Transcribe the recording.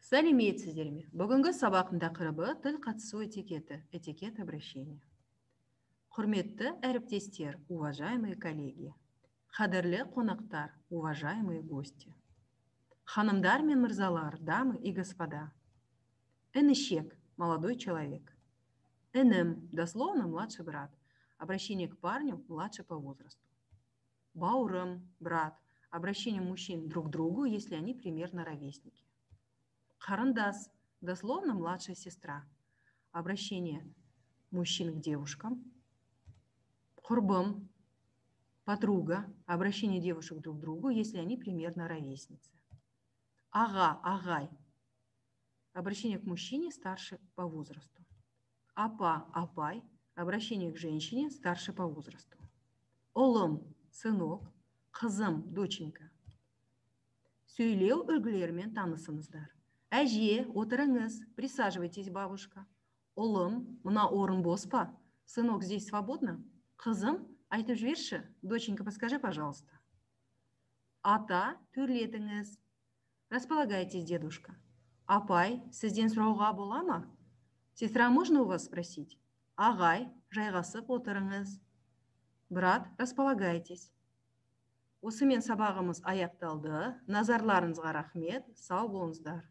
Сәлеметсіздер ме? Бүгінгі сабақтың тақырыбы тіл қатысу этикеті, этикет обращения. Құрметті әріптестер, уважаемые коллеги, қадірлі қонақтар, уважаемые гости, ханымдар мен мырзалар, дамы и господа, інішек, молодой человек, інім, дословно младший брат, обращение к парню младше по возрасту, бауырым, брат, обращение мужчин друг к другу, если они примерно ровесники. Қарындас, дословно младшая сестра. Обращение мужчин к девушкам. Құрбым, подруга. Обращение девушек друг к другу, если они примерно ровесницы. Ага, агай. Обращение к мужчине старше по возрасту. Апа, апай. Обращение к женщине старше по возрасту. Олым, сынок. Қызым, доченька. Сөйлеу үлгілерімен танысыңыздар. Әже, отырыңыз, присаживайтесь, бабушка. Олым, мына орын бос па? Сынок, здесь свободно? Қызым, айтып жіберші, доченька, подскажи, пожалуйста. Ата, төрлетіңіз. Располагайтесь, дедушка. Апай, сізден сұрауға бола ма? Сестра, можно у вас спросить? Ағай, жайғасып отырыңыз. Брат, располагайтесь. Осымен сабағымыз аяқталды. Назарларыңызға рахмет. Сау болыңыздар.